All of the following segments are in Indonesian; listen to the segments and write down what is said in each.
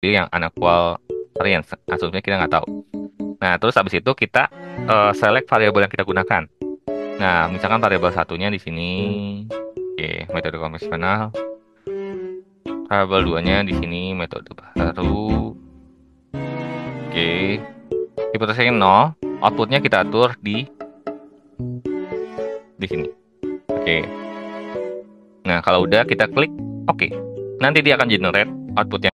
Jadi yang unequal variance, asumsinya kita nggak tahu. Nah, terus habis itu kita select variabel yang kita gunakan. Nah, misalkan variabel satunya di sini, oke, metode konvensional. Variabel duanya di sini metode baru, oke. Hipotesisnya 0, outputnya kita atur di sini, oke. Nah, kalau udah kita klik oke. Nanti dia akan generate outputnya.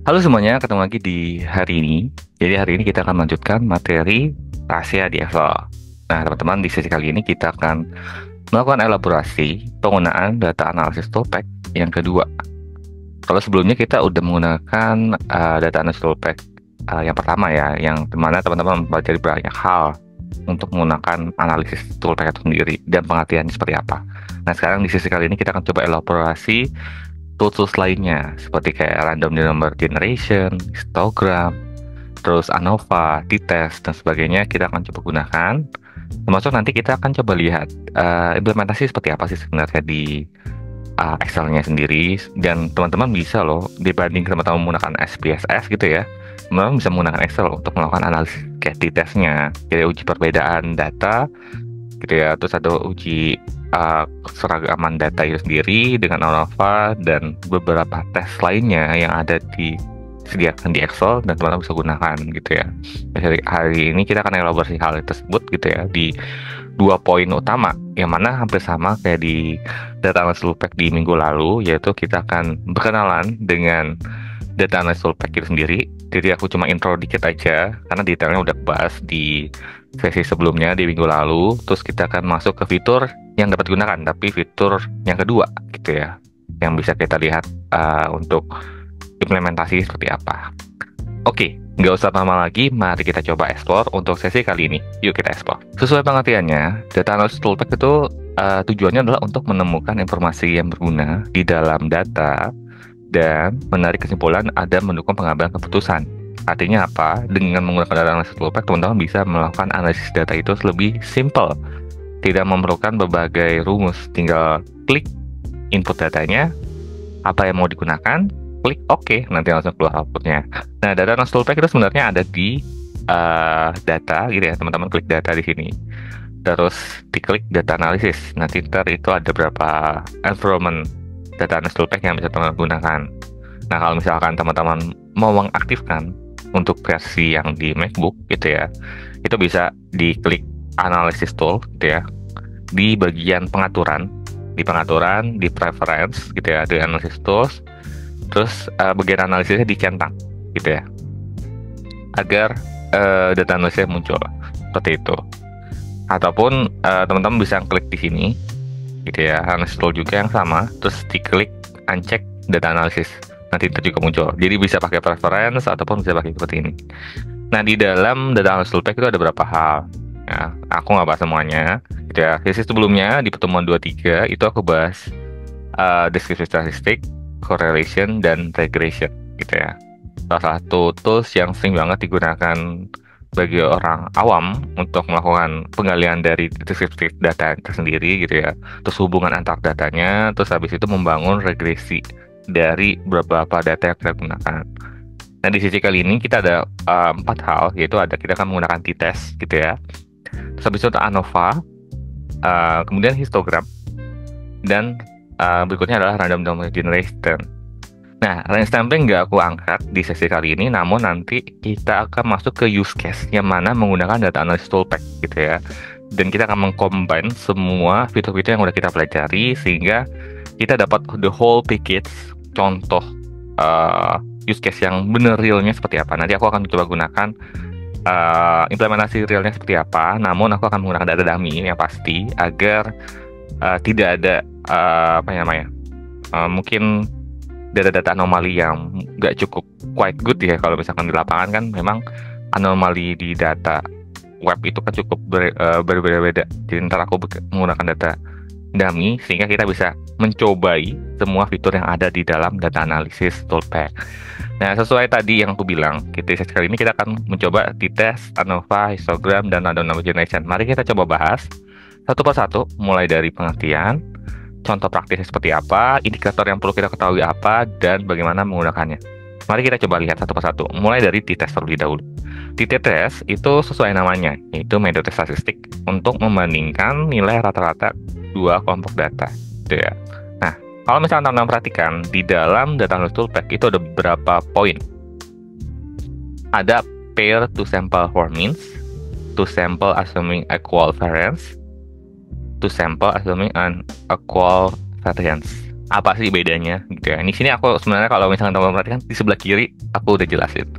Halo semuanya, ketemu lagi di hari ini. Jadi hari ini kita akan melanjutkan materi rahasia di Excel. Nah, teman-teman, di sesi kali ini kita akan melakukan elaborasi penggunaan data analisis toolpath yang kedua. Kalau sebelumnya kita udah menggunakan data analisis toolpath yang pertama ya, yang dimana teman-teman mempelajari banyak hal untuk menggunakan analisis toolpath itu sendiri dan pengertiannya seperti apa. Nah, sekarang di sesi kali ini kita akan coba elaborasi tools lainnya seperti kayak random number generation, histogram, terus ANOVA, t-test dan sebagainya kita akan coba gunakan. Termasuk nanti kita akan coba lihat implementasi seperti apa sih sebenarnya di Excel-nya sendiri, dan teman-teman bisa loh dibanding teman-teman menggunakan SPSS gitu ya, teman-teman bisa menggunakan Excel untuk melakukan analisis kayak t-testnya, jadi uji perbedaan data gitu ya, terus ada uji seragaman data itu sendiri dengan ANOVA dan beberapa tes lainnya yang ada disediakan di Excel dan teman-teman bisa gunakan gitu ya. Jadi hari ini kita akan elaborasi hal tersebut gitu ya di 2 poin utama yang mana hampir sama kayak di data analysis toolpath di minggu lalu, yaitu kita akan berkenalan dengan data analysis toolpath itu sendiri. Jadi aku cuma intro dikit aja karena detailnya udah bahas di sesi sebelumnya di minggu lalu. Terus kita akan masuk ke fitur yang dapat digunakan, tapi fitur yang kedua gitu ya, yang bisa kita lihat untuk implementasi seperti apa. Oke, nggak usah lama lagi, mari kita coba explore untuk sesi kali ini. Yuk kita explore. Sesuai pengertiannya, data analysis toolpath itu tujuannya adalah untuk menemukan informasi yang berguna di dalam data dan menarik kesimpulan ada mendukung pengambilan keputusan. Artinya apa? Dengan menggunakan data analysis toolpath, teman-teman bisa melakukan analisis data itu lebih simple. Tidak memerlukan berbagai rumus, tinggal klik input datanya, apa yang mau digunakan, klik OK, nanti langsung keluar outputnya. Nah, data analysis toolpath itu sebenarnya ada di data, gitu ya, teman-teman klik data di sini. Terus diklik data analisis. Nanti ntar itu ada berapa environment data analysis toolpath yang bisa teman-teman gunakan. Nah, kalau misalkan teman-teman mau mengaktifkan untuk versi yang di MacBook gitu ya, itu bisa diklik analysis tool gitu ya, di bagian pengaturan, di preference gitu ya, di analysis tools, terus bagian analisisnya dicentang gitu ya, agar data analisisnya muncul seperti itu. Ataupun teman-teman bisa klik di sini gitu ya, analysis tool juga yang sama, terus diklik uncheck data analysis, nanti itu juga muncul. Jadi bisa pakai preference ataupun bisa pakai seperti ini. Nah, di dalam data analysis toolpath itu ada beberapa hal ya, aku nggak bahas semuanya gitu ya. Sesi sebelumnya di pertemuan 23 itu aku bahas deskripsi statistik, correlation, dan regression gitu ya. Salah satu tools yang sering banget digunakan bagi orang awam untuk melakukan penggalian dari deskripsi data itu sendiri gitu ya. Terus hubungan antar datanya, terus habis itu membangun regresi dari beberapa data yang kita gunakan. Nah, di sesi kali ini kita ada 4 hal, yaitu kita akan menggunakan t-test gitu ya. Terus habis itu ada ANOVA, kemudian histogram, dan berikutnya adalah random number generation. Nah, range sampling nggak aku angkat di sesi kali ini, namun nanti kita akan masuk ke use case yang mana menggunakan data analysis toolpath gitu ya. Dan kita akan mengcombine semua fitur-fitur yang udah kita pelajari sehingga kita dapat the whole package, contoh use case yang bener realnya seperti apa. Nanti aku akan coba gunakan implementasi realnya seperti apa, namun aku akan menggunakan data dummy yang pasti agar tidak ada apa namanya, mungkin data-data anomali yang nggak cukup quite good ya. Kalau misalkan di lapangan kan memang anomali di data web itu kan cukup berbeda-beda. Jadi ntar aku menggunakan data dummy sehingga kita bisa mencobai semua fitur yang ada di dalam data analisis toolpath. Nah, sesuai tadi yang aku bilang, kita kali ini kita akan mencoba t-test, ANOVA, histogram, dan random number generation. Mari kita coba bahas satu persatu, mulai dari pengertian, contoh praktisnya seperti apa, indikator yang perlu kita ketahui apa, dan bagaimana menggunakannya. Mari kita coba lihat satu persatu. Mulai dari t-test terlebih dahulu. T-test itu sesuai namanya, yaitu metode statistik untuk membandingkan nilai rata-rata dua kelompok data. Gitu ya. Nah, kalau misalnya teman-teman perhatikan, di dalam data analysis toolpath itu ada beberapa poin. Ada pair to sample for means, to sample assuming equal variance, to sample assuming an equal variance. Apa sih bedanya gitu ya? Di sini aku sebenarnya kalau misalnya teman-teman perhatikan di sebelah kiri aku udah jelasin.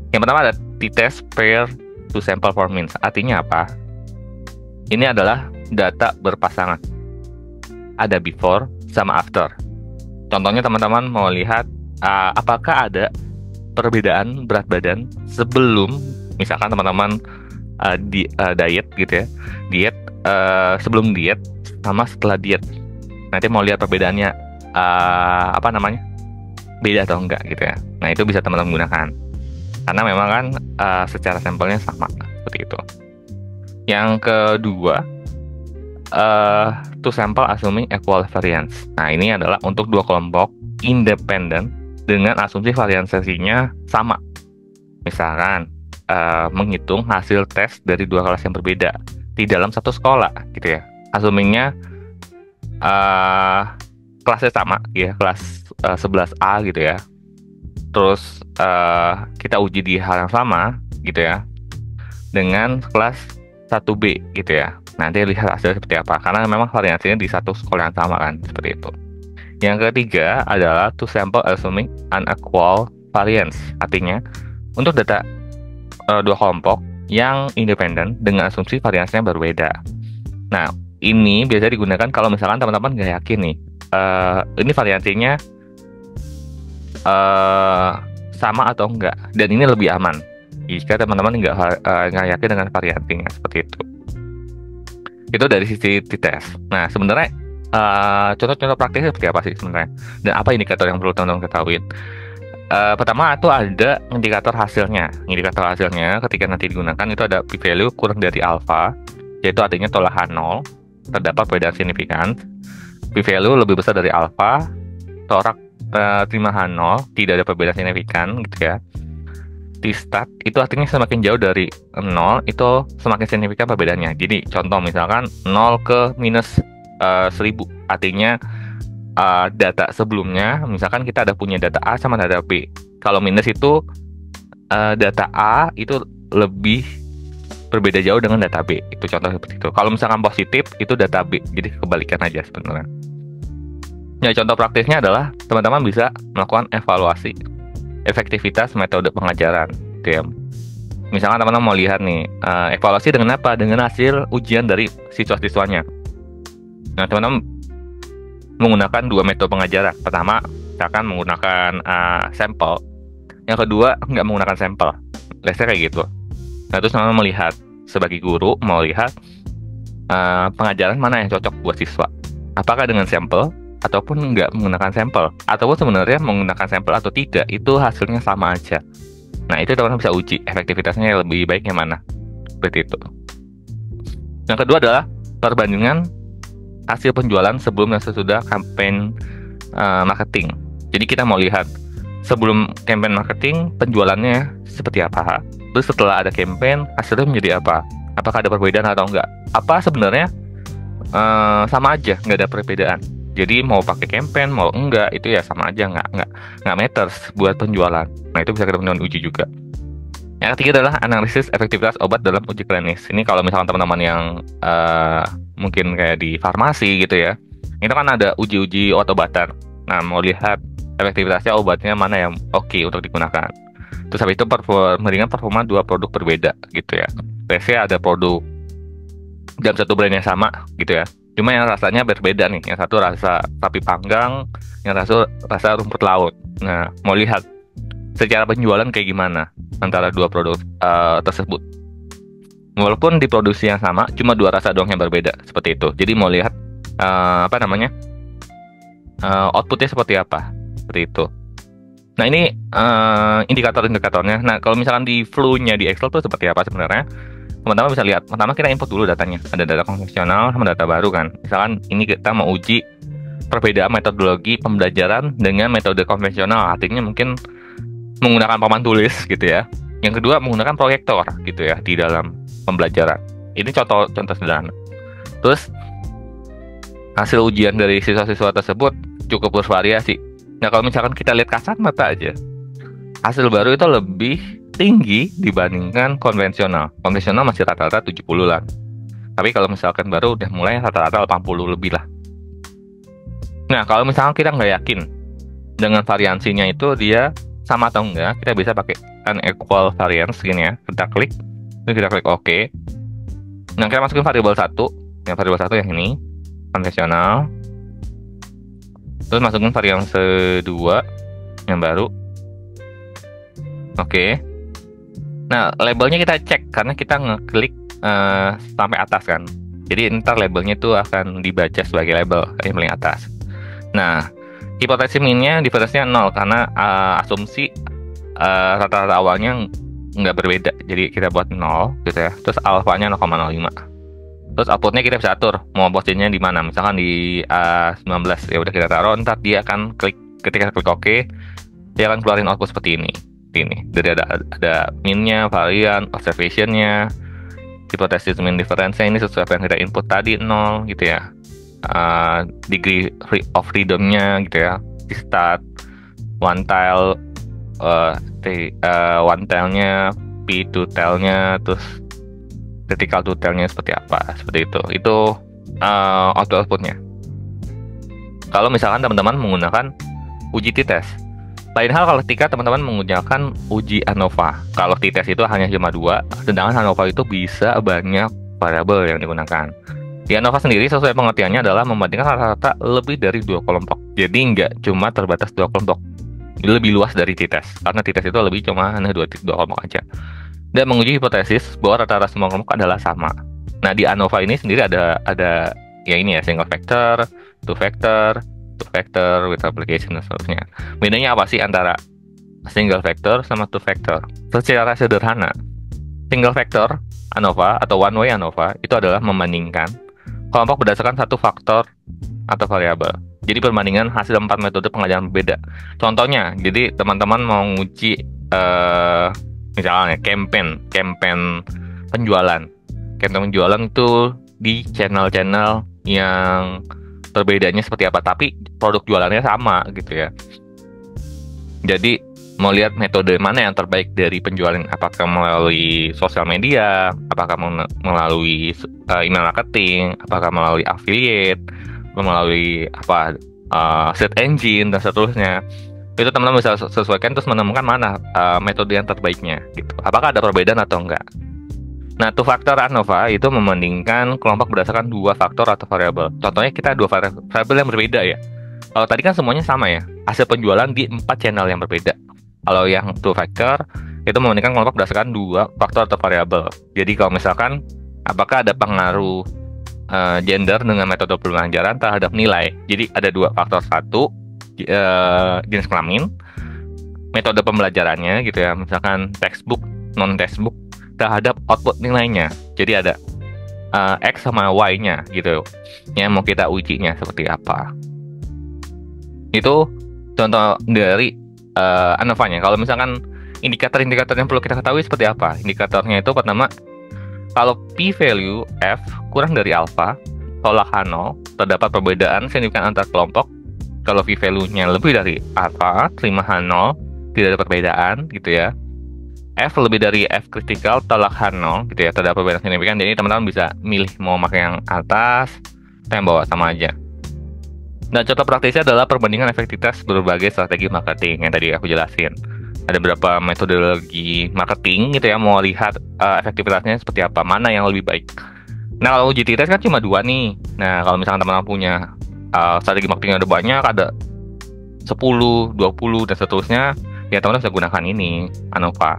Yang pertama ada t-test pair to sample for means. Artinya apa? Ini adalah data berpasangan. Ada before sama after. Contohnya teman-teman mau lihat apakah ada perbedaan berat badan sebelum misalkan teman-teman diet gitu ya. Diet sebelum diet sama setelah diet. Nanti mau lihat perbedaannya beda atau enggak gitu ya. Nah, itu bisa teman-teman gunakan. Karena memang kan secara sampelnya sama seperti itu. Yang kedua, to sample assuming equal variance. Nah, ini adalah untuk dua kelompok independen dengan asumsi variasinya sama. Misalkan menghitung hasil tes dari dua kelas yang berbeda di dalam satu sekolah gitu ya. Asumingnya kelasnya sama ya, kelas 11A gitu ya. Terus kita uji di hal yang sama gitu ya dengan kelas 1B gitu ya. Nanti lihat hasilnya seperti apa, karena memang variasinya di satu sekolah yang sama kan, seperti itu. Yang ketiga adalah to sample assuming unequal variance. Artinya untuk data dua kelompok yang independen dengan asumsi variasinya berbeda. Nah, ini biasa digunakan kalau misalkan teman-teman nggak yakin nih ini variasinya sama atau enggak, dan ini lebih aman jika teman-teman nggak yakin dengan variasinya seperti itu. Itu dari sisi t-test. Nah, sebenarnya contoh-contoh praktisnya seperti apa sih sebenarnya, dan apa indikator yang perlu teman-teman ketahui? Pertama itu ada indikator hasilnya. Indikator hasilnya ketika nanti digunakan itu ada p-value kurang dari alpha, yaitu artinya tolakan 0, terdapat perbedaan signifikan. P-value lebih besar dari alpha, tolak terimahan 0, tidak ada perbedaan signifikan gitu ya. T-stat itu artinya semakin jauh dari 0 itu semakin signifikan perbedaannya. Jadi contoh misalkan 0 ke minus 1000, artinya data sebelumnya misalkan kita ada punya data A sama data B. Kalau minus itu data A itu lebih berbeda jauh dengan data B. Itu contoh seperti itu. Kalau misalkan positif itu data B. Jadi kebalikan aja sebenarnya. Ya, contoh praktisnya adalah teman-teman bisa melakukan evaluasi efektivitas metode pengajaran gitu ya. Misalkan teman-teman mau lihat nih evaluasi dengan apa? Dengan hasil ujian dari siswa-siswanya. Nah, teman-teman menggunakan dua metode pengajaran. Pertama, misalkan menggunakan sampel. Yang kedua, nggak menggunakan sampel. Lesnya kayak gitu. Nah, terus teman-teman melihat sebagai guru mau lihat pengajaran mana yang cocok buat siswa. Apakah dengan sampel ataupun nggak menggunakan sampel, ataupun sebenarnya menggunakan sampel atau tidak, itu hasilnya sama aja. Nah, itu teman-teman bisa uji efektivitasnya lebih baik yang mana. Seperti itu. Yang kedua adalah perbandingan hasil penjualan sebelum dan sesudah campaign marketing. Jadi kita mau lihat sebelum campaign marketing penjualannya seperti apa, terus setelah ada campaign hasilnya menjadi apa, apakah ada perbedaan atau enggak, apa sebenarnya sama aja, nggak ada perbedaan. Jadi mau pakai campaign mau enggak itu ya sama aja, nggak matters buat penjualan. Nah, itu bisa kita teman-teman uji juga. Yang ketiga adalah analisis efektivitas obat dalam uji klinis. Ini kalau misalkan teman-teman yang mungkin kayak di farmasi gitu ya, itu kan ada uji-uji obat-obatan. Nah, mau lihat efektivitasnya obatnya mana yang oke untuk digunakan. Terus habis itu mendingan performa dua produk berbeda gitu ya. Biasanya ada produk dalam satu brand yang sama gitu ya, cuma yang rasanya berbeda nih. Yang satu rasa sapi panggang, yang rasa rumput laut. Nah, mau lihat secara penjualan kayak gimana antara dua produk tersebut. Walaupun diproduksi yang sama, cuma dua rasa doang yang berbeda seperti itu. Jadi mau lihat outputnya seperti apa, seperti itu. Nah, ini indikator-indikatornya. Nah, kalau misalkan di flow-nya di Excel tuh seperti apa sebenarnya? Teman-teman bisa lihat. Pertama kita input dulu datanya. Ada data konvensional sama data baru kan. Misalkan ini kita mau uji perbedaan metodologi pembelajaran dengan metode konvensional. Artinya mungkin menggunakan papan tulis gitu ya. Yang kedua menggunakan proyektor gitu ya di dalam pembelajaran. Ini contoh sederhana. Terus hasil ujian dari siswa-siswa tersebut cukup bervariasi. Nah, kalau misalkan kita lihat kasat mata aja, hasil baru itu lebih tinggi dibandingkan konvensional. Konvensional masih rata-rata 70-an. Tapi kalau misalkan baru udah mulai rata-rata 80 lebih lah. Nah, kalau misalkan kita nggak yakin dengan variansinya itu dia sama atau enggak, kita bisa pakai unequal variance gini ya. Kita klik OK. Nah, kita masukin variabel 1. Yang variabel 1 yang ini, konvensional. Terus masukin variansi 2 yang baru. Oke. Nah, labelnya kita cek karena kita ngeklik sampai atas kan. Jadi ntar labelnya itu akan dibaca sebagai label yang paling atas. Nah, hipotesis minnya diferensinya 0 karena asumsi rata-rata awalnya nggak berbeda. Jadi kita buat 0 gitu ya. Terus alfanya 0,05. Terus outputnya kita bisa atur mau posisinya di mana. Misalkan di A19 ya udah kita taruh. Ntar dia akan ketika klik OK, dia akan keluarin output seperti ini. Jadi ada minnya, varian, observationnya, hipotesis min difference-nya ini sesuai yang kita input tadi 0 gitu ya. Degree of freedom-nya gitu ya. Di start one tile, one tile-nya, P two tile-nya, terus critical two tile-nya seperti apa, seperti itu. Itu output-outputnya. Kalau misalkan teman-teman menggunakan uji t-test. Lain hal kalau ketika teman-teman menggunakan uji ANOVA. Kalau t-test itu hanya cuma 2, sedangkan ANOVA itu bisa banyak variabel yang digunakan. Di ANOVA sendiri sesuai pengertiannya adalah membandingkan rata-rata lebih dari 2 kelompok. Jadi nggak cuma terbatas 2 kelompok. Lebih luas dari t-test. Karena t-test itu lebih cuma hanya 2 kelompok aja. Dan menguji hipotesis bahwa rata-rata semua kelompok adalah sama. Nah, di ANOVA ini sendiri ada ya ini ya, single factor, two factor with application dan seterusnya. Bedanya apa sih antara single factor sama two factor? Secara sederhana, single factor ANOVA atau one way ANOVA itu adalah membandingkan kelompok berdasarkan satu faktor atau variabel. Jadi perbandingan hasil 4 metode pengajaran berbeda. Contohnya, jadi teman-teman mau nguji misalnya campaign penjualan. Campaign penjualan itu di channel-channel yang perbedaannya seperti apa, tapi produk jualannya sama gitu ya. Jadi mau lihat metode mana yang terbaik dari penjualan, apakah melalui sosial media, apakah melalui email marketing, apakah melalui affiliate, melalui search engine dan seterusnya. Itu teman-teman bisa sesuaikan terus menemukan mana metode yang terbaiknya gitu. Apakah ada perbedaan atau enggak. Nah, two factor ANOVA itu membandingkan kelompok berdasarkan 2 faktor atau variabel. Contohnya kita 2 variabel yang berbeda ya. Kalau tadi kan semuanya sama ya, hasil penjualan di 4 channel yang berbeda. Kalau yang two factor itu membandingkan kelompok berdasarkan 2 faktor atau variabel. Jadi kalau misalkan apakah ada pengaruh gender dengan metode pembelajaran terhadap nilai. Jadi ada 2 faktor, 1 jenis kelamin, metode pembelajarannya gitu ya, misalkan textbook, non textbook, terhadap output nilainya. Jadi ada X sama Y-nya gitu. Yang mau kita ujinya seperti apa. Itu contoh dari ANOVA-nya. Kalau misalkan indikator-indikator yang perlu kita ketahui seperti apa? Indikatornya itu pertama, kalau p-value F kurang dari alpha, tolak H0, terdapat perbedaan signifikan antar kelompok. Kalau p-value-nya lebih dari alpha, terima H0, tidak ada perbedaan gitu ya. F lebih dari F critical, tolak H0 gitu ya, terdapat perbedaan signifikan. Jadi teman-teman bisa milih mau pakai yang atas atau yang bawah, sama aja. Dan contoh praktisnya adalah perbandingan efektivitas berbagai strategi marketing yang tadi aku jelasin. Ada beberapa metodologi marketing gitu ya, mau lihat efektivitasnya seperti apa, mana yang lebih baik. Nah, kalau uji t-test kan cuma 2 nih. Nah, kalau misalkan teman-teman punya strategi marketing yang ada banyak, ada 10, 20 dan seterusnya, ya teman-teman bisa gunakan ini ANOVA.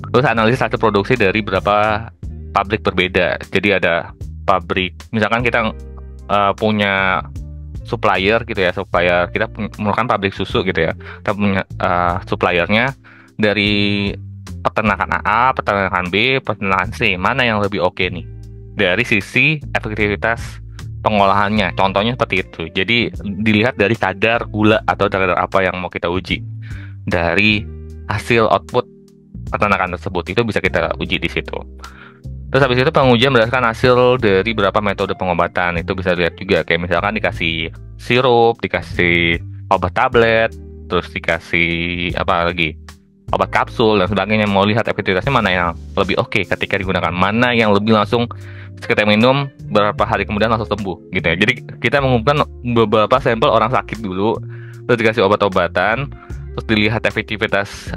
Terus analisis hasil produksi dari beberapa pabrik berbeda. Jadi ada pabrik, misalkan kita punya supplier gitu ya, supplier kita merupakan pabrik susu gitu ya. Kita punya suppliernya dari peternakan A, peternakan B, peternakan C. Mana yang lebih oke nih? Dari sisi efektivitas pengolahannya. Contohnya seperti itu. Jadi dilihat dari kadar gula atau kadar apa yang mau kita uji. Dari hasil output peternakan tersebut itu bisa kita uji di situ. Terus habis itu pengujian berdasarkan hasil dari beberapa metode pengobatan. Itu bisa dilihat juga kayak misalkan dikasih sirup, dikasih obat tablet, terus dikasih apa lagi? Obat kapsul dan sebagainya. Mau lihat efektivitasnya mana yang lebih oke ketika digunakan, mana yang lebih langsung kita minum beberapa hari kemudian langsung sembuh gitu ya. Jadi kita mengumpulkan beberapa sampel orang sakit dulu, terus dikasih obat-obatan, terus dilihat efektivitas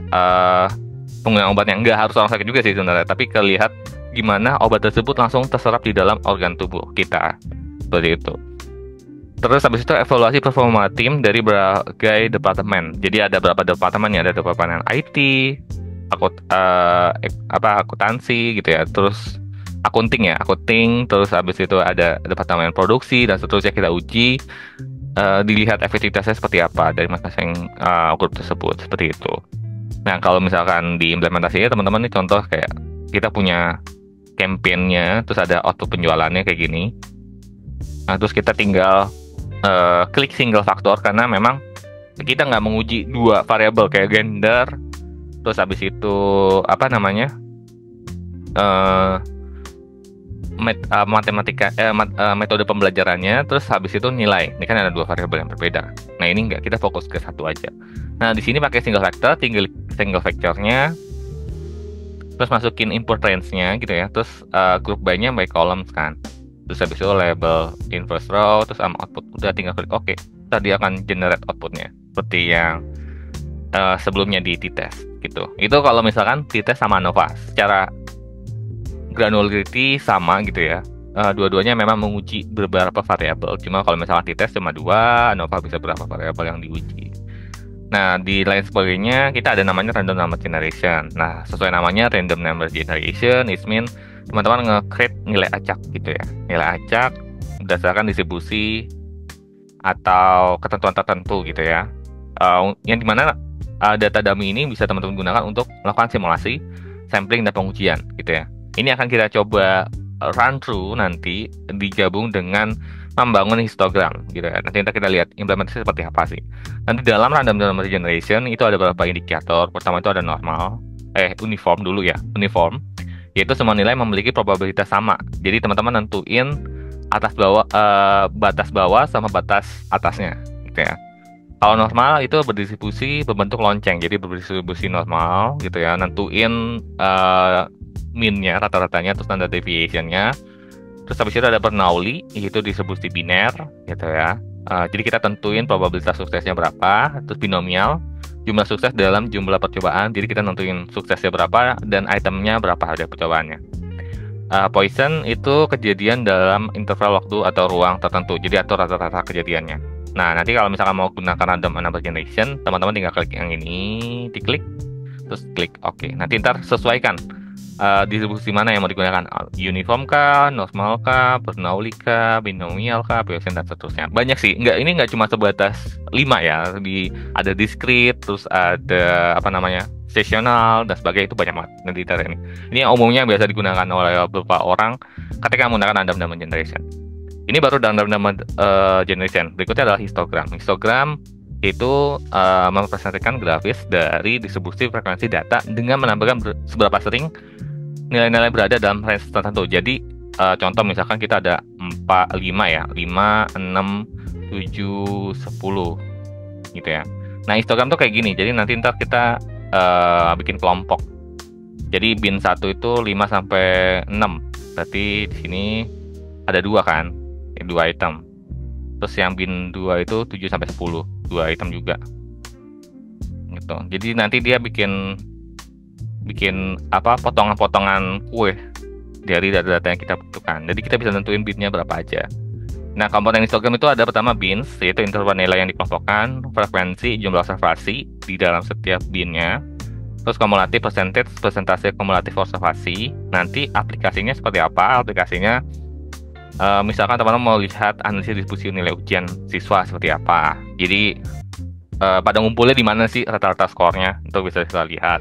penggunaan obatnya. Nggak harus orang sakit juga sih sebenarnya, tapi kelihat gimana obat tersebut langsung terserap di dalam organ tubuh kita, seperti itu. Terus habis itu evaluasi performa tim dari berbagai departemen. Jadi ada berapa departemen ya? Ada departemen IT, akuntansi gitu ya. Terus akunting. Terus habis itu ada departemen produksi dan seterusnya kita uji. Dilihat efektivitasnya seperti apa dari masing-masing grup tersebut, seperti itu. Nah kalau misalkan diimplementasinya teman-teman, ini contoh kayak kita punya campaign-nya, terus ada output penjualannya kayak gini. Nah terus kita tinggal klik single faktor karena memang kita nggak menguji dua variabel kayak gender, terus habis itu apa namanya metode pembelajarannya, terus habis itu nilai. Ini kan ada dua variabel yang berbeda. Nah ini nggak, kita fokus ke satu aja. Nah di sini pakai single factor, tinggal single factornya, terus masukin input range-nya gitu ya, terus group by-nya by columns kan. Terus habis itu label inverse row, terus sama output, udah tinggal klik oke. Tadi akan generate outputnya seperti yang sebelumnya di t-test gitu. Itu kalau misalkan t-test sama ANOVA secara granularity sama gitu ya. Dua-duanya memang menguji beberapa variabel. Cuma kalau misalkan t-test cuma 2, ANOVA bisa berapa variabel yang diuji. Nah di lain sebagainya kita ada namanya random number generation. Nah sesuai namanya random number generation, it mean teman-teman nge-create nilai acak gitu ya. Nilai acak berdasarkan distribusi atau ketentuan tertentu gitu ya. Yang dimana data dummy ini bisa teman-teman gunakan untuk melakukan simulasi, sampling, dan pengujian gitu ya. Ini akan kita coba run through nanti digabung dengan membangun histogram gitu ya. Nanti kita lihat implementasi seperti apa sih. Nanti dalam random number generation itu ada beberapa indikator. Pertama itu ada uniform dulu ya. Uniform yaitu semua nilai memiliki probabilitas sama. Jadi teman-teman nentuin batas bawah sama batas atasnya gitu ya. Kalau normal itu berdistribusi berbentuk lonceng, jadi berdistribusi normal gitu ya. Nentuin mean-nya, rata-ratanya, terus standard deviation-nya. Terus habis itu ada Bernoulli, yaitu distribusi biner gitu ya. Jadi kita tentuin probabilitas suksesnya berapa, terus binomial, jumlah sukses dalam jumlah percobaan. Jadi kita nentuin suksesnya berapa dan itemnya berapa ada percobaannya. Poison itu kejadian dalam interval waktu atau ruang tertentu. Jadi atur rata-rata kejadiannya. Nah nanti kalau misalkan mau gunakan random number generation, teman-teman tinggal klik yang ini, diklik, terus klik OK. Nanti ntar sesuaikan distribusi mana yang mau digunakan, uniform kah, normal kah, Bernoulli kah, binomial kah, Bayesian, dan seterusnya. Banyak sih, ini nggak cuma sebatas 5 ya, ada discrete, terus ada stasional dan sebagainya, itu banyak banget nanti ini. Ini yang umumnya biasa digunakan oleh beberapa orang ketika menggunakan random number generation. Ini baru random number generation. Berikutnya adalah histogram. Histogram itu mempresentasikan grafis dari distribusi frekuensi data dengan menambahkan seberapa sering nilai-nilai berada dalam range tertentu. Jadi contoh misalkan kita ada 5 ya, 5, 6, 7, 10 gitu ya. Nah histogram tuh kayak gini. Jadi nanti ntar kita bikin kelompok. Jadi bin 1 itu 5 sampai 6. Berarti di sini ada 2 kan? 2 item. Terus yang bin 2 itu 7 sampai 10, 2 item juga. Gitu. Jadi nanti dia bikin potongan-potongan kue dari data-data yang kita butuhkan. Jadi kita bisa tentuin binnya berapa aja. Nah, komponen histogram itu ada pertama bins, yaitu interval nilai yang dikelompokkan, frekuensi, jumlah observasi di dalam setiap binnya, terus kumulatif persentase kumulatif observasi. Nanti aplikasinya seperti apa? Aplikasinya misalkan teman-teman mau lihat analisis distribusi nilai ujian siswa seperti apa. Jadi pada ngumpulnya di mana sih rata-rata skornya, itu bisa kita lihat.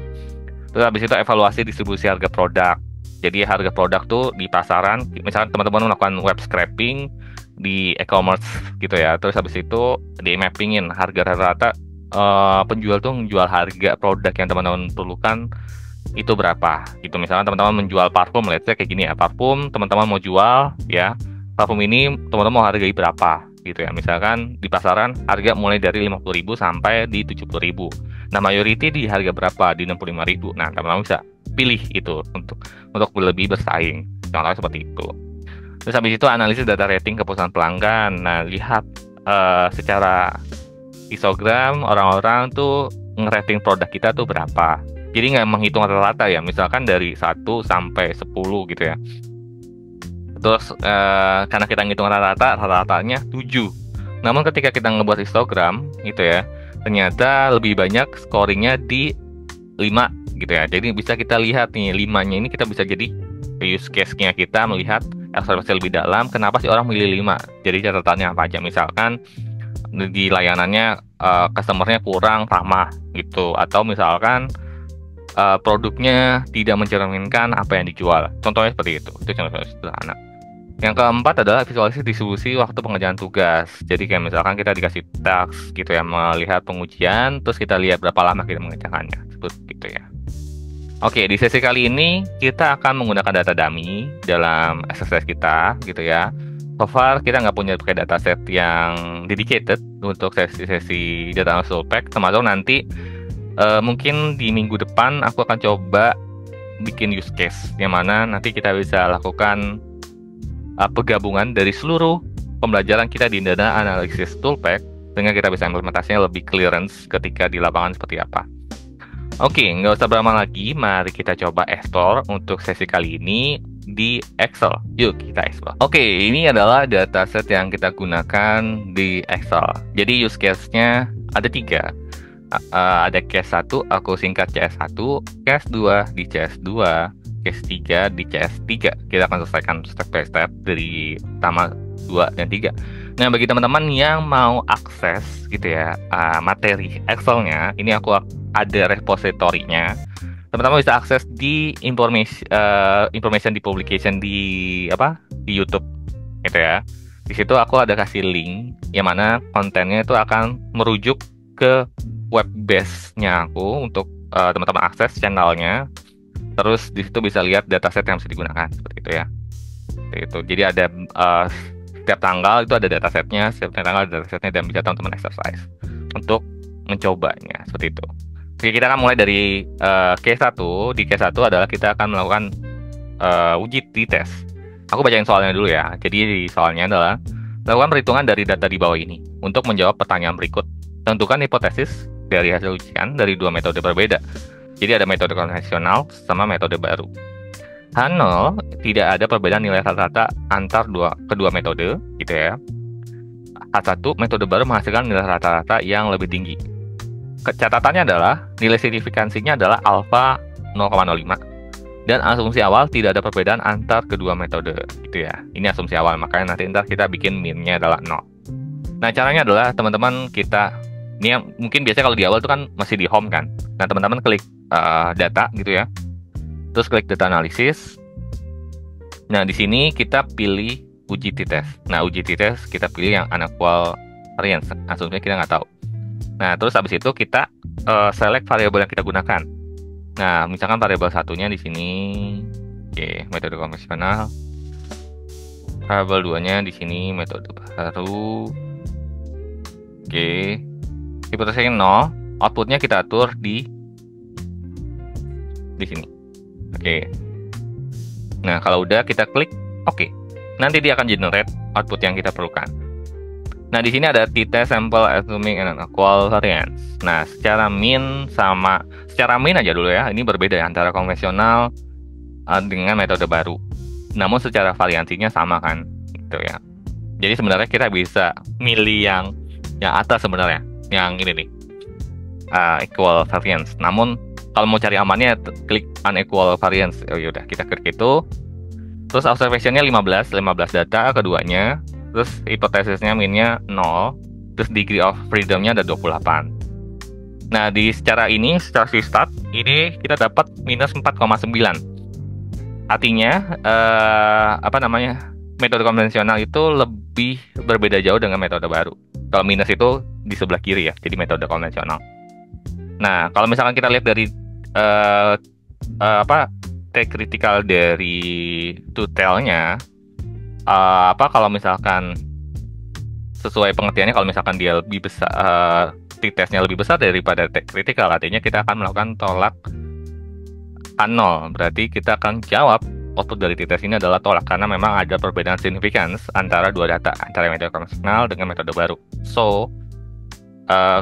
Terus habis itu evaluasi distribusi harga produk. Jadi harga produk tuh di pasaran, misalkan teman-teman melakukan web scraping, di e-commerce gitu ya. Terus habis itu di mappingin harga rata-rata penjual tuh menjual harga produk yang teman-teman perlukan itu berapa gitu. Misalnya teman-teman menjual parfum, let's say kayak gini ya, parfum teman-teman mau jual ya, parfum ini teman-teman mau hargai berapa gitu ya. Misalkan di pasaran harga mulai dari 50.000 sampai di 70.000. Nah, mayority di harga berapa? Di 65.000. Nah, teman-teman bisa pilih itu untuk lebih bersaing. Contohnya seperti itu. Terus habis itu analisis data rating kepuasan pelanggan. Nah, lihat secara histogram orang-orang tuh ngerating produk kita tuh berapa. Jadi nggak menghitung rata-rata ya, misalkan dari 1 sampai 10 gitu ya. Terus karena kita ngitung rata-ratanya 7. Namun ketika kita ngebuat histogram gitu ya, ternyata lebih banyak scoringnya di 5 gitu ya. Jadi bisa kita lihat nih 5-nya ini kita bisa jadi use case-nya kita melihat observasi lebih dalam, kenapa sih orang milih 5. Jadi catatannya apa aja, misalkan di layanannya customer-nya kurang ramah gitu, atau misalkan produknya tidak mencerminkan apa yang dijual. Contohnya seperti itu contoh sederhana. Yang keempat adalah visualisasi distribusi waktu pengerjaan tugas. Jadi kayak misalkan kita dikasih task gitu ya, melihat pengujian, terus kita lihat berapa lama kita mengerjakannya, seperti gitu ya. Oke, di sesi kali ini kita akan menggunakan data dummy dalam exercise kita gitu ya. So far kita nggak punya pakai dataset yang dedicated untuk sesi-sesi data analysis toolpack, termasuk nanti mungkin di minggu depan aku akan coba bikin use case yang mana nanti kita bisa lakukan penggabungan dari seluruh pembelajaran kita di data analysis toolpack, dengan kita bisa implementasinya lebih clearance ketika di lapangan seperti apa. Oke, nggak usah berlama lagi, mari kita coba explore untuk sesi kali ini di Excel. Yuk kita explore. Oke, ini adalah dataset yang kita gunakan di Excel. Jadi use case-nya ada 3. Ada case 1, aku singkat CS1, case 2 di CS2, case 3 di CS3. Kita akan selesaikan step by step dari pertama 2 dan 3. Nah, bagi teman-teman yang mau akses gitu ya materi Excel-nya, ini aku ada repository-nya. Teman-teman bisa akses di information di publication di YouTube gitu ya. Di situ aku ada kasih link yang mana kontennya itu akan merujuk ke web base-nya aku untuk teman-teman akses channelnya. Terus di situ bisa lihat dataset yang bisa digunakan seperti itu ya. Itu. Jadi ada setiap tanggal itu ada datasetnya, setiap tanggal ada datasetnya, dan bisa teman-teman exercise untuk mencobanya seperti itu. Oke, kita akan mulai dari case 1. Di case 1 adalah kita akan melakukan uji t-test. Aku bacain soalnya dulu ya. Jadi soalnya adalah lakukan perhitungan dari data di bawah ini untuk menjawab pertanyaan berikut. Tentukan hipotesis dari hasil ujian dari 2 metode berbeda. Jadi ada metode konvensional sama metode baru. H0 tidak ada perbedaan nilai rata-rata antar kedua metode gitu ya. H1 metode baru menghasilkan nilai rata-rata yang lebih tinggi. Catatannya adalah nilai signifikansinya adalah alfa 0,05 dan asumsi awal tidak ada perbedaan antar kedua metode gitu ya. Ini asumsi awal, makanya nanti kita bikin min-nya adalah 0. Nah, caranya adalah teman-teman kita ini yang mungkin biasanya kalau di awal itu kan masih di home kan. Nah, teman-teman klik data gitu ya. Terus klik data analisis. Nah, di sini kita pilih uji t-test. Nah, uji t-test kita pilih yang unequal variance. Asumsinya kita nggak tahu. Nah, terus habis itu kita select variabel yang kita gunakan. Nah, misalkan variabel satunya di sini, oke, metode konvensional. Variabel 2-nya di sini metode baru. Oke. Hipotesisnya 0, outputnya kita atur di sini. Oke. Nah, kalau udah kita klik oke. Nanti dia akan generate output yang kita perlukan. Nah, di sini ada t-test sample assuming an unequal variance. Nah, secara min aja dulu ya. Ini berbeda ya, antara konvensional dengan metode baru. Namun secara variansinya sama kan, gitu ya. Jadi sebenarnya kita bisa milih yang atas sebenarnya, yang ini nih, equal variance. Namun kalau mau cari amannya klik unequal variance. Oh yaudah, kita klik itu. Terus observationnya 15 data keduanya. Terus hipotesisnya minnya 0. Terus degree of freedomnya ada 28. Nah, secara start ini kita dapat minus 4,9. Artinya metode konvensional itu lebih berbeda jauh dengan metode baru. Kalau minus itu di sebelah kiri ya, jadi metode konvensional. Nah, kalau misalkan kita lihat dari T critical dari tutelnya, kalau misalkan sesuai pengertiannya, kalau misalkan dia lebih besar, t-testnya lebih besar daripada T critical, artinya kita akan melakukan tolak A0. Berarti kita akan jawab output dari t-test ini adalah tolak, karena memang ada perbedaan significance antara dua data, antara metode konvensional dengan metode baru. So,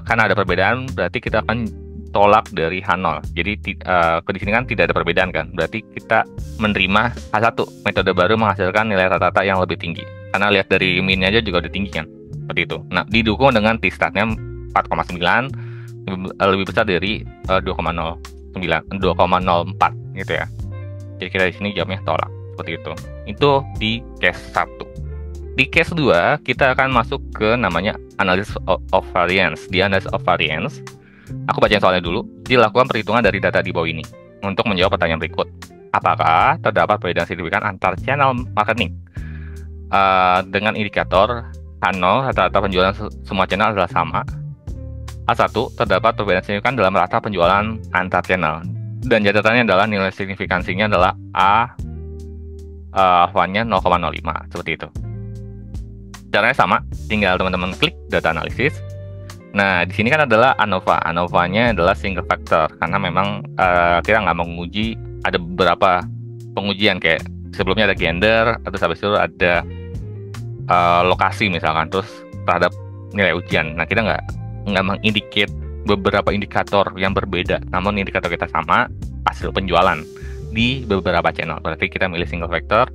karena ada perbedaan, berarti kita akan tolak dari H0. Jadi di sini kan tidak ada perbedaan kan, berarti kita menerima H1, metode baru menghasilkan nilai rata-rata yang lebih tinggi, karena lihat dari min aja juga udah tinggi kan, seperti itu. Nah, didukung dengan t-statnya 4,9, lebih besar dari 2,04 gitu ya. Jadi kita di sini jawabnya tolak, seperti itu. Itu di case 1. Di case 2, kita akan masuk ke namanya analysis of variance. Di analysis of variance, aku bacain soalnya dulu. Dilakukan perhitungan dari data di bawah ini untuk menjawab pertanyaan berikut. Apakah terdapat perbedaan signifikan antar channel marketing? Dengan indikator H0, rata-rata penjualan semua channel adalah sama. A1, terdapat perbedaan signifikan dalam rata penjualan antar channel. Dan catatannya adalah nilai signifikansinya adalah alpha-nya 0,05, seperti itu. Caranya sama, tinggal teman-teman klik data analisis. Nah, di sini kan adalah ANOVA. ANOVA-nya adalah single factor, karena memang kita nggak menguji, ada beberapa pengujian, kayak sebelumnya ada gender, atau habis itu ada lokasi misalkan, terus terhadap nilai ujian. Nah, kita nggak mengindicate beberapa indikator yang berbeda, namun indikator kita sama, hasil penjualan di beberapa channel. Berarti kita milih single factor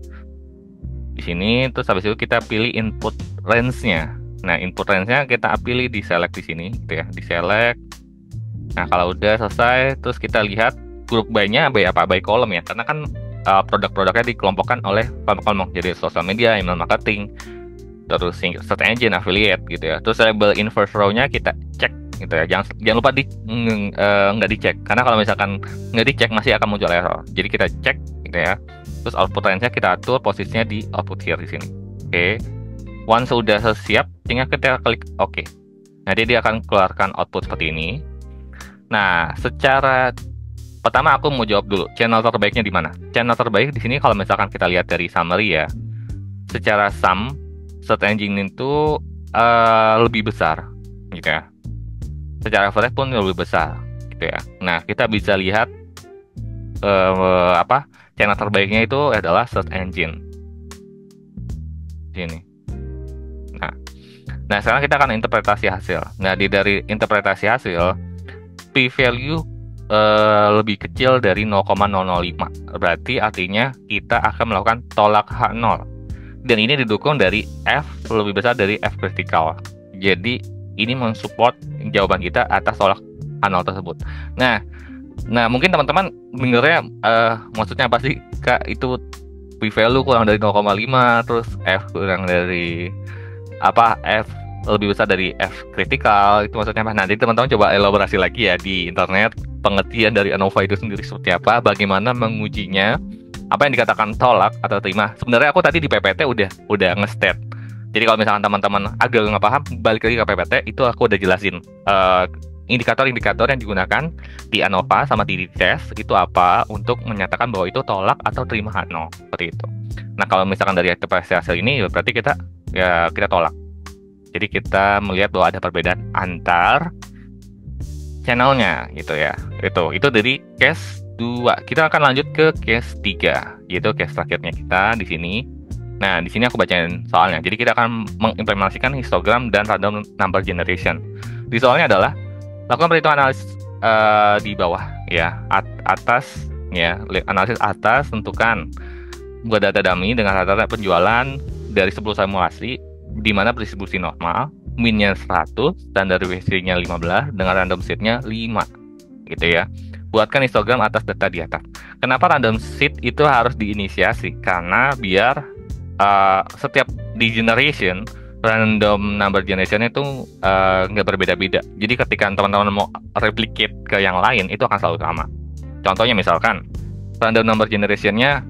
di sini, terus habis itu kita pilih input range-nya. Nah, input range-nya kita pilih di select di sini, gitu ya, di select. Nah, kalau udah selesai, terus kita lihat grup by-nya by apa? By column ya, karena kan produk-produknya dikelompokkan oleh kelompok-kelompok, jadi social media, email marketing, terus search engine, affiliate, gitu ya. Terus label inverse row-nya kita cek, gitu ya. Jangan lupa nggak dicek, karena kalau misalkan nggak dicek masih akan muncul error. Jadi kita cek, gitu ya. Terus output range-nya kita atur posisinya di output here di sini. Oke. Once sudah siap, tinggal kita klik OK. Nanti dia akan keluarkan output seperti ini. Nah, secara pertama aku mau jawab dulu, channel terbaiknya di mana? Channel terbaik di sini kalau misalkan kita lihat dari summary ya, secara sum search engine itu lebih besar, gitu ya. Secara average pun lebih besar, gitu ya. Nah, kita bisa lihat channel terbaiknya itu adalah search engine. Sini. Nah, sekarang kita akan interpretasi hasil. Nah, dari interpretasi hasil, p-value lebih kecil dari 0,005. Berarti artinya kita akan melakukan tolak H0. Dan ini didukung dari F lebih besar dari F critical. Jadi ini mensupport jawaban kita atas tolak H0 tersebut. Nah mungkin teman-teman dengernya maksudnya apa sih, Kak? Itu p-value kurang dari 0,5, terus F kurang dari F lebih besar dari F critical, itu maksudnya apa? Nanti teman-teman coba elaborasi lagi ya di internet, pengertian dari ANOVA itu sendiri seperti apa, bagaimana mengujinya, apa yang dikatakan tolak atau terima. Sebenarnya aku tadi di PPT udah nge-state. Jadi kalau misalkan teman-teman agak nggak paham, balik lagi ke PPT, itu aku udah jelasin indikator-indikator yang digunakan di ANOVA sama di test itu apa untuk menyatakan bahwa itu tolak atau terima H0, seperti itu. Nah, kalau misalkan dari interpretasi hasil ini berarti kita tolak. Jadi kita melihat bahwa ada perbedaan antar channelnya, gitu ya. Itu dari case 2. Kita akan lanjut ke case 3, yaitu case terakhirnya kita di sini. Nah, di sini aku bacain soalnya. Jadi kita akan mengimplementasikan histogram dan random number generation. Di soalnya adalah lakukan perhitungan analisis di bawah ya, atas ya, analisis atas, tentukan buat data dummy dengan rata-rata penjualan dari 10 simulasi, di mana distribusi normal, min-nya 100, standar deviation-nya 15, dengan random seed-nya 5, gitu ya. Buatkan histogram atas data di atas. Kenapa random seed itu harus diinisiasi? Karena biar setiap di generation, random number generation itu nggak berbeda-beda. Jadi ketika teman-teman mau replicate ke yang lain, itu akan selalu sama. Contohnya misalkan, random number generation-nya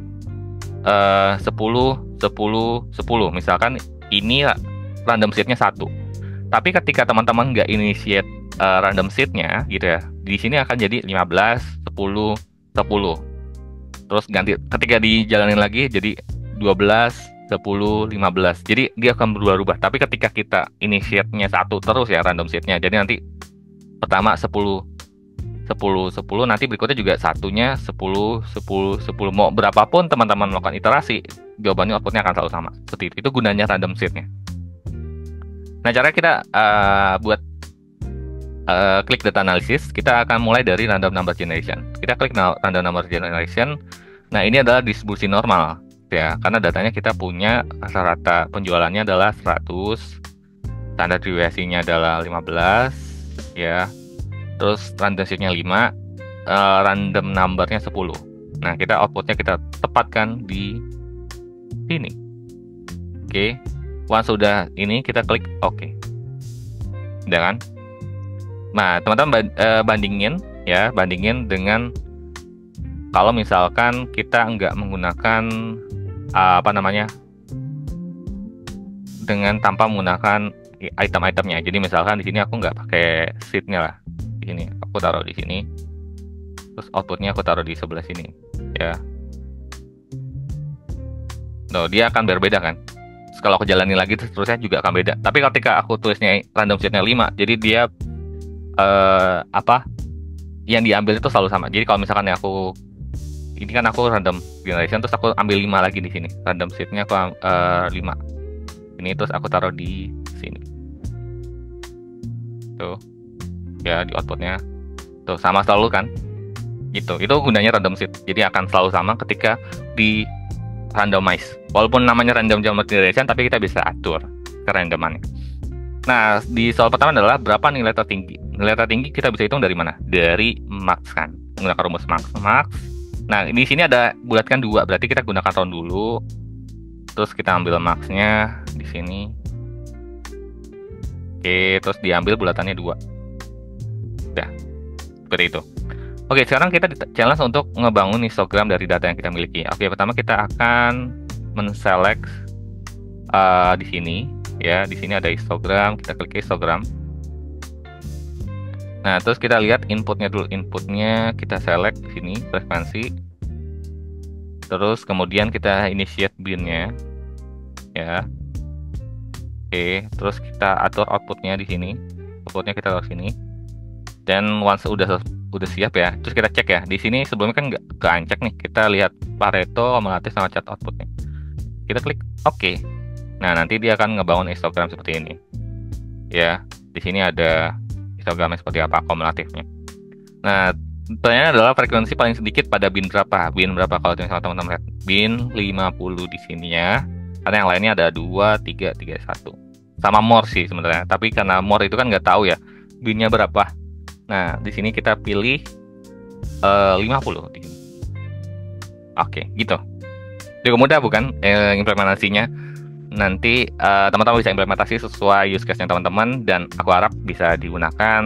10, 10, 10. Misalkan ini random seed-nya 1. Tapi ketika teman-teman nggak initiate random seed-nya gitu ya, di sini akan jadi 15, 10, 10. Terus ganti ketika dijalanin lagi jadi 12, 10, 15. Jadi dia akan berubah-ubah. Tapi ketika kita initiate-nya 1 terus ya random seed-nya. Jadi nanti pertama 10, 10, 10, nanti berikutnya juga satunya 10, 10, 10. Mau berapapun teman-teman melakukan iterasi, jawabannya outputnya akan selalu sama. Seperti itu gunanya random seed-nya. Nah, cara kita buat klik data analysis, kita akan mulai dari random number generation. Kita klik random number generation. Nah, ini adalah distribusi normal ya, karena datanya kita punya rata-rata penjualannya adalah 100, standar deviasinya adalah 15 ya. Terus random seed-nya 5, random number-nya 10. Nah, kita outputnya kita tepatkan di sini. Oke. Once sudah ini, kita klik OK. Udah kan? Nah, teman-teman bandingin dengan kalau misalkan kita nggak menggunakan dengan tanpa menggunakan item-itemnya. Jadi misalkan di sini aku nggak pakai seed-nya lah. Di sini aku taruh di sini. Terus outputnya aku taruh di sebelah sini, ya. Tuh, dia akan berbeda kan? Terus kalau aku jalani lagi terusnya juga akan beda. Tapi ketika aku tulisnya random seed-nya 5, jadi dia yang diambil itu selalu sama. Jadi kalau misalkan aku ini kan aku random generation, terus aku ambil 5 lagi di sini. Random seed-nya aku 5. Ini terus aku taruh di sini. Tuh. Ya, di outputnya. Tuh, sama selalu kan? Gitu. Itu gunanya random seed. Jadi akan selalu sama ketika di randomize. Walaupun namanya random generation, tapi kita bisa atur kerandomannya. Nah, di soal pertama adalah berapa nilai tertinggi. Nilai tertinggi kita bisa hitung dari mana? Dari max kan. Menggunakan rumus max. Nah, di sini ada bulatkan 2, berarti kita gunakan round dulu. Terus kita ambil max-nya di sini. Oke, terus diambil bulatannya 2. Udah. Seperti itu. Oke, sekarang kita challenge untuk ngebangun histogram dari data yang kita miliki. Oke, pertama kita akan men-select di sini. Ya, di sini ada histogram, kita klik histogram. Nah, terus kita lihat inputnya dulu. Inputnya kita select di sini, frekuensi. Terus kemudian kita initiate bin-nya. Ya. Oke, terus kita atur outputnya di sini. Outputnya kita taruh sini. Dan once udah siap ya, terus kita cek ya. Di sini sebelumnya kan nggak keancek nih. Kita lihat Pareto, kumulatif sama chart outputnya. Kita klik OK. Nah, nanti dia akan ngebangun histogram seperti ini. Ya, di sini ada histogramnya seperti apa, kumulatifnya. Nah, pertanyaannya adalah frekuensi paling sedikit pada bin berapa? Bin berapa kalau misalnya teman-teman lihat? Bin 50 di sini ya. Karena yang lainnya ada 2, 3, 3, 1. Sama more sih sebenarnya. Tapi karena more itu kan nggak tahu ya binnya berapa. Nah, di sini kita pilih 50 di sini. Oke, gitu. Cukup mudah bukan implementasinya? Nanti teman-teman bisa implementasi sesuai use case-nya teman-teman, dan aku harap bisa digunakan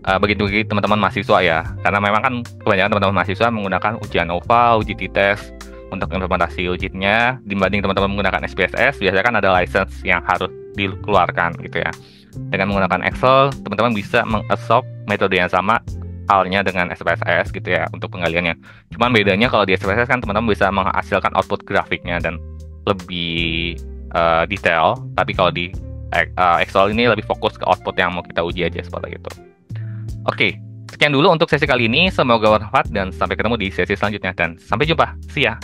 bagi teman-teman mahasiswa ya. Karena memang kan kebanyakan teman-teman mahasiswa menggunakan ujian OVA, uji T-test untuk implementasi ujiannya. Dibanding teman-teman menggunakan SPSS, biasanya kan ada license yang harus dikeluarkan gitu ya. Dengan menggunakan Excel, teman-teman bisa meng-absorb metode yang sama halnya dengan SPSS gitu ya untuk penggaliannya. Cuman bedanya kalau di SPSS kan teman-teman bisa menghasilkan output grafiknya dan lebih detail, tapi kalau di Excel ini lebih fokus ke output yang mau kita uji aja seperti itu. Oke, sekian dulu untuk sesi kali ini. Semoga bermanfaat dan sampai ketemu di sesi selanjutnya, dan sampai jumpa. See ya.